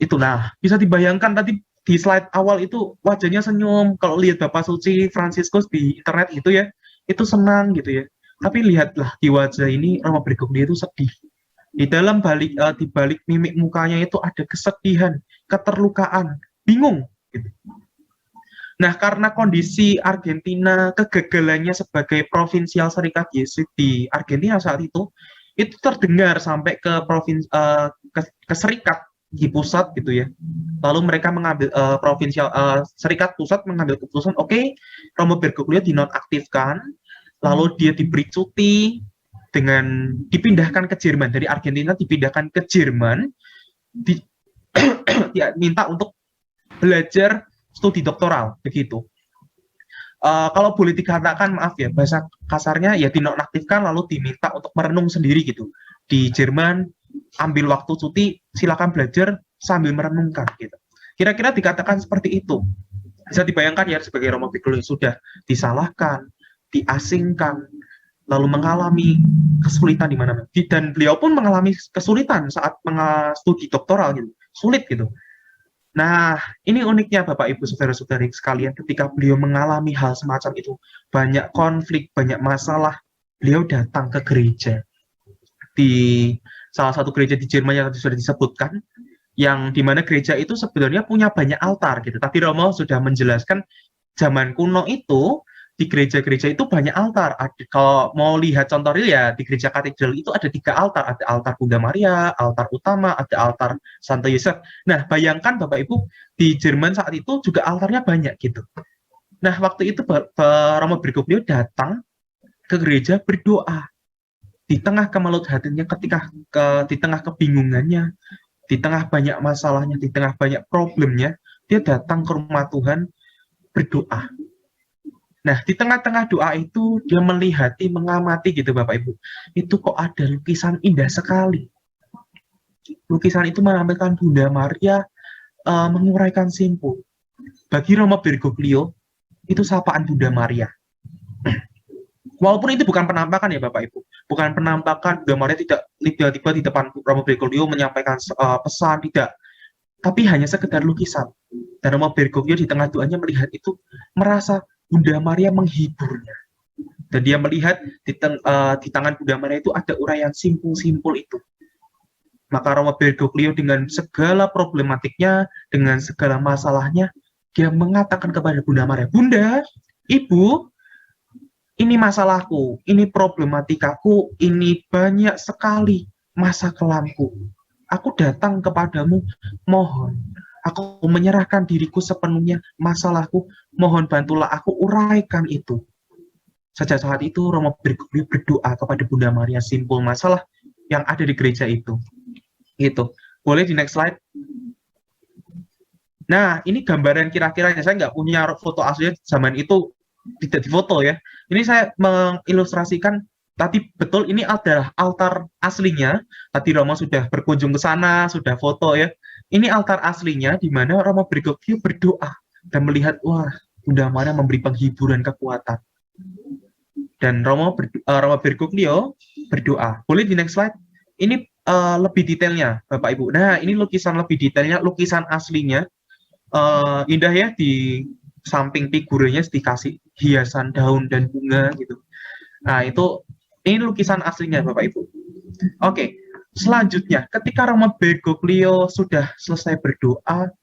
Itu, nah, bisa dibayangkan tadi di slide awal itu wajahnya senyum. Kalau lihat Bapak Suci Fransiskus di internet gitu ya, itu senang gitu ya. Tapi lihatlah di wajah ini Romo Bergoglio itu sedih. Di dalam di balik mimik mukanya itu ada kesedihan, keterlukaan, bingung gitu. Nah, karena kondisi Argentina, kegagalannya sebagai provinsial serikat Yesuit di Argentina saat itu terdengar sampai ke ke serikat di pusat gitu ya. Lalu mereka mengambil serikat pusat mengambil keputusan, oke, Romo Bergoglio dinonaktifkan, lalu dia diberi cuti dengan dipindahkan ke Jerman, dari Argentina dipindahkan ke Jerman, dia minta untuk belajar studi doktoral begitu. Kalau boleh dikatakan, maaf ya, bahasa kasarnya ya dinonaktifkan lalu diminta untuk merenung sendiri gitu. Di Jerman ambil waktu cuti, silakan belajar sambil merenungkan gitu. Kira-kira dikatakan seperti itu. Bisa dibayangkan ya, sebagai Romo Bergoglio sudah disalahkan, diasingkan, lalu mengalami kesulitan di mana-mana. Dan beliau pun mengalami kesulitan saat studi doktoral gitu. Sulit gitu. Nah, ini uniknya Bapak Ibu Saudara-saudari sekalian, ketika beliau mengalami hal semacam itu, banyak konflik, banyak masalah, beliau datang ke gereja. Di salah satu gereja di Jerman yang sudah disebutkan, yang dimana gereja itu sebenarnya punya banyak altar gitu. Tapi Romo sudah menjelaskan zaman kuno itu di gereja-gereja itu banyak altar. Kalau mau lihat contoh real ya di gereja katedral itu ada 3 altar. Ada altar Bunda Maria, altar utama, ada altar Santo Yosef. Nah, bayangkan Bapak Ibu di Jerman saat itu juga altarnya banyak gitu. Nah, waktu itu Romo Bergoglio datang ke gereja berdoa di tengah kemelut hatinya di tengah kebingungannya, di tengah banyak masalahnya, di tengah banyak problemnya, dia datang ke rumah Tuhan berdoa. Nah, di tengah-tengah doa itu dia mengamati gitu Bapak Ibu. Itu kok ada lukisan indah sekali. Lukisan itu menampilkan Bunda Maria menguraikan simpul. Bagi Romo Bergoglio, itu sapaan Bunda Maria. Walaupun itu bukan penampakan ya Bapak Ibu. Bukan penampakan Bunda Maria tidak tiba-tiba di depan Romo Bergoglio menyampaikan pesan, tidak. Tapi hanya sekedar lukisan. Dan Romo Bergoglio di tengah doanya melihat itu, merasa Bunda Maria menghiburnya. Dan dia melihat di tangan Bunda Maria itu ada uraian simpul-simpul itu. Maka Romo Bergoglio dengan segala problematiknya, dengan segala masalahnya, dia mengatakan kepada Bunda Maria, Bunda, Ibu, ini masalahku, ini problematikaku, ini banyak sekali masa kelamku. Aku datang kepadamu, mohon, aku menyerahkan diriku sepenuhnya, masalahku, mohon bantulah aku uraikan itu. Sejak saat itu, Romo Bergoglio berdoa kepada Bunda Maria simpul masalah yang ada di gereja itu. Gitu. Boleh di next slide? Nah, ini gambaran kira-kiranya. Saya nggak punya foto aslinya zaman itu, tidak difoto ya. Ini saya mengilustrasikan, tadi betul ini adalah altar aslinya. Tadi Romo sudah berkunjung ke sana, sudah foto ya. Ini altar aslinya, di mana Romo Bergoglio berdoa dan melihat, wah, Bunda Maria memberi penghiburan kekuatan. Dan Romo Bergoglio berdoa. Boleh di next slide? Ini lebih detailnya, Bapak Ibu. Nah, ini lukisan lebih detailnya, lukisan aslinya. Indah ya, di samping figurnya dikasih hiasan daun dan bunga gitu. Nah, ini lukisan aslinya, Bapak Ibu. Oke, selanjutnya, ketika Romo Bergoglio sudah selesai berdoa,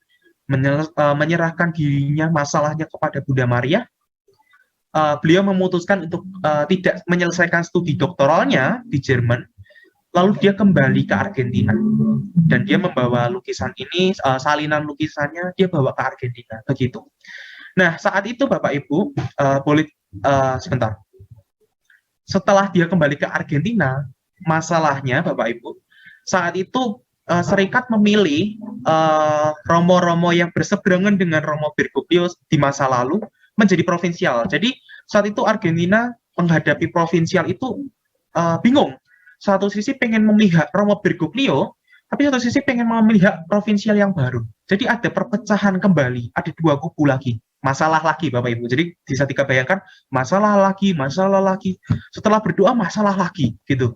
menyerahkan dirinya, masalahnya kepada Bunda Maria, beliau memutuskan untuk tidak menyelesaikan studi doktoralnya di Jerman, lalu dia kembali ke Argentina dan dia membawa lukisan ini, salinan lukisannya dia bawa ke Argentina, begitu. Nah, saat itu Bapak Ibu, boleh sebentar. Setelah dia kembali ke Argentina, masalahnya Bapak Ibu, saat itu Serikat memilih romo-romo yang berseberangan dengan Romo Bergoglio di masa lalu menjadi provinsial. Jadi saat itu Argentina menghadapi provinsial itu bingung. Satu sisi pengen memihak Romo Bergoglio, tapi satu sisi pengen memihak provinsial yang baru. Jadi ada perpecahan kembali, ada 2 kubu lagi. Masalah lagi Bapak Ibu. Jadi bisa dibayangkan masalah lagi. Setelah berdoa masalah lagi gitu.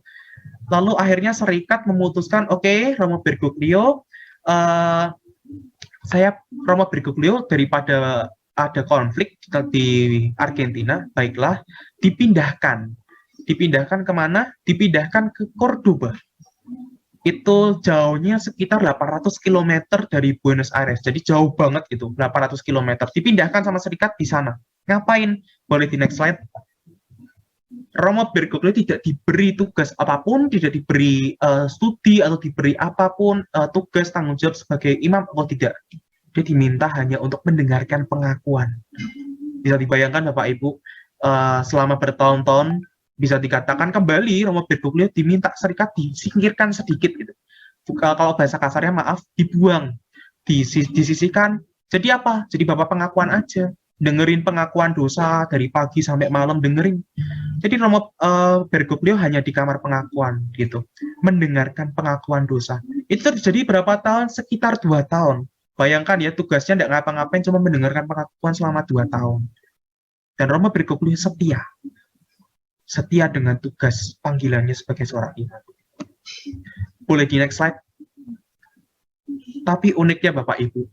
Lalu akhirnya Serikat memutuskan, oke, Romo Bergoglio, Romo Bergoglio daripada ada konflik di Argentina, baiklah, dipindahkan kemana? Dipindahkan ke Cordoba. Itu jauhnya sekitar 800 km dari Buenos Aires, jadi jauh banget itu, 800 km. Dipindahkan sama Serikat di sana. Ngapain? Boleh di next slide. Romo Bergoglio tidak diberi tugas apapun, tidak diberi studi atau diberi apapun tugas tanggung jawab sebagai imam atau tidak. Dia diminta hanya untuk mendengarkan pengakuan. Bisa dibayangkan Bapak Ibu, selama bertahun-tahun bisa dikatakan kembali Romo Bergoglio diminta Serikat disingkirkan sedikit gitu. Kalau bahasa kasarnya maaf, dibuang, disisihkan. Jadi apa? Jadi Bapak pengakuan aja. Dengerin pengakuan dosa dari pagi sampai malam, dengerin. Jadi Romo Bergoglio hanya di kamar pengakuan gitu, mendengarkan pengakuan dosa. Itu terjadi berapa tahun? Sekitar 2 tahun. Bayangkan ya, tugasnya tidak ngapa-ngapain, cuma mendengarkan pengakuan selama 2 tahun. Dan Romo Bergoglio setia dengan tugas panggilannya sebagai seorang imam. Boleh di next slide. Tapi uniknya Bapak Ibu,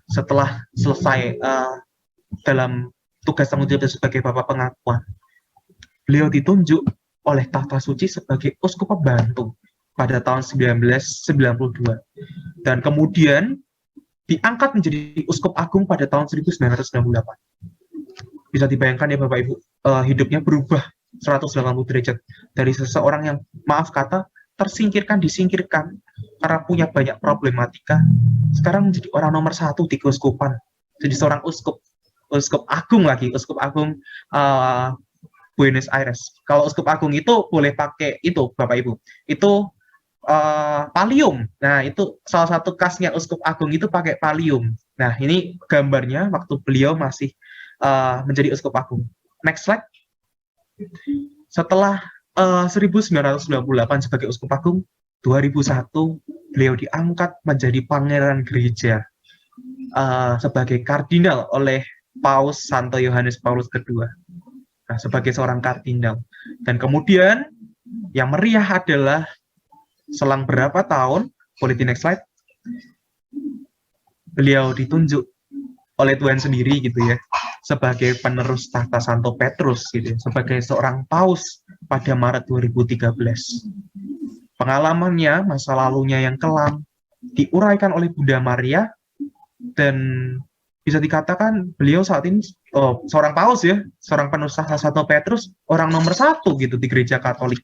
setelah selesai dalam tugas tanggung jawab sebagai Bapak pengakuan, beliau ditunjuk oleh Tahta Suci sebagai uskup pembantu. pada tahun 1992 dan kemudian diangkat menjadi uskup agung pada tahun 1998. Bisa dibayangkan ya Bapak Ibu, hidupnya berubah 180 derajat dari seseorang yang maaf kata disingkirkan karena punya banyak problematika, sekarang menjadi orang nomor 1 di keuskupan, jadi seorang uskup agung lagi, uskup agung Buenos Aires. Kalau uskup agung itu boleh pakai itu Bapak Ibu, itu pallium. Nah, itu salah satu khasnya uskup agung itu pakai pallium. Nah, ini gambarnya waktu beliau masih menjadi uskup agung. Next slide. Setelah 1998 sebagai uskup agung, 2001 beliau diangkat menjadi pangeran gereja sebagai kardinal oleh Paus Santo Yohanes Paulus II. Nah, sebagai seorang kardinal. Dan kemudian yang meriah adalah selang berapa tahun, boleh di next slide, beliau ditunjuk oleh Tuhan sendiri gitu ya, sebagai penerus tahta Santo Petrus gitu ya, sebagai seorang paus pada Maret 2013. Pengalamannya, masa lalunya yang kelam diuraikan oleh Bunda Maria, dan bisa dikatakan beliau saat ini seorang paus ya, seorang penerus tahta Santo Petrus, orang nomor 1 gitu di gereja Katolik.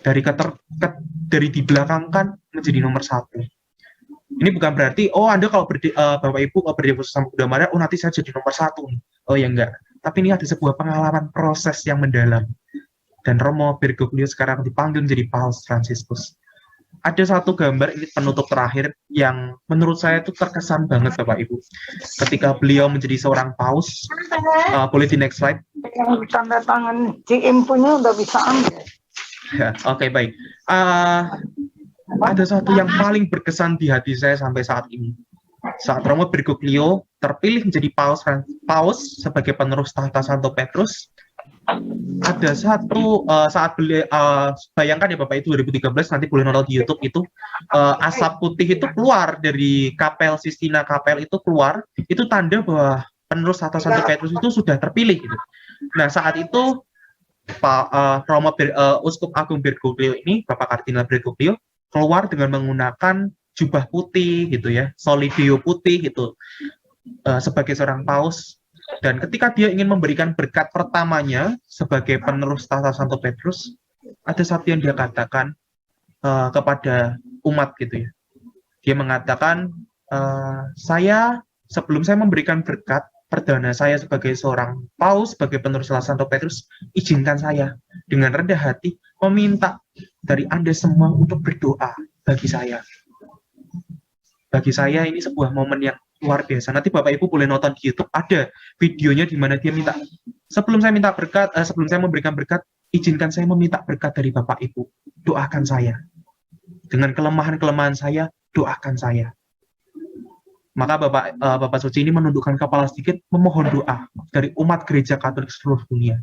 Dari dibelakangkan menjadi nomor 1. Ini bukan berarti, Anda kalau Bapak Ibu kalau berdevosi sama Bunda Maria, nanti saya jadi nomor 1 nih. Oh ya enggak. Tapi ini ada sebuah pengalaman proses yang mendalam. Dan Romo Bergoglio sekarang dipanggil menjadi Paus Fransiskus. Ada satu gambar, ini penutup terakhir, yang menurut saya itu terkesan banget Bapak Ibu. Ketika beliau menjadi seorang paus, boleh di next slide. Yang tanda tangan CM punya udah bisa ambil. Ya, oke, baik. Ada satu yang paling berkesan di hati saya sampai saat ini. Saat Romo Bergoglio terpilih menjadi paus sebagai penerus tahta Santo Petrus, ada satu saat beliau, bayangkan ya Bapak, itu 2013, nanti boleh nonton di YouTube itu, asap putih itu keluar dari kapel Sistina Kapel, itu keluar, itu tanda bahwa penerus tahta Santo Petrus itu sudah terpilih gitu. Nah, saat itu Romo Uskup Agung Bergoglio ini, Bapak Kardinal Bergoglio, keluar dengan menggunakan jubah putih gitu ya, solidio putih gitu, sebagai seorang paus. Dan ketika dia ingin memberikan berkat pertamanya sebagai penerus tahta Santo Petrus, ada satu yang dia katakan kepada umat gitu ya. Dia mengatakan, sebelum saya memberikan berkat perdana saya sebagai seorang paus, sebagai penerus Santo Petrus, izinkan saya dengan rendah hati meminta dari Anda semua untuk berdoa bagi saya. Bagi saya ini sebuah momen yang luar biasa. Nanti Bapak Ibu boleh nonton di YouTube, ada videonya di mana dia minta, sebelum saya memberikan berkat, izinkan saya meminta berkat dari Bapak Ibu. Doakan saya. Dengan kelemahan-kelemahan saya, doakan saya. Maka Bapak Suci ini menundukkan kepala sedikit, memohon doa dari umat gereja Katolik seluruh dunia.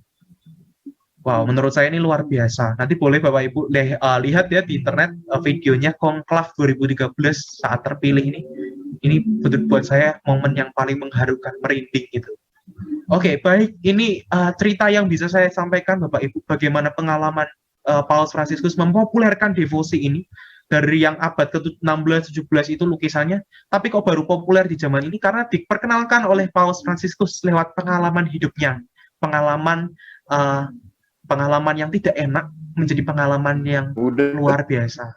Wow, menurut saya ini luar biasa. Nanti boleh Bapak Ibu lihat ya di internet videonya Konklav 2013 saat terpilih ini. Ini betul buat saya momen yang paling mengharukan, merinding gitu. Oke, baik. Ini cerita yang bisa saya sampaikan Bapak Ibu, bagaimana pengalaman Paus Fransiskus mempopulerkan devosi ini. Dari yang abad ke-16-17 itu lukisannya, tapi kok baru populer di zaman ini karena diperkenalkan oleh Paus Fransiskus lewat pengalaman hidupnya, pengalaman yang tidak enak menjadi pengalaman yang luar biasa.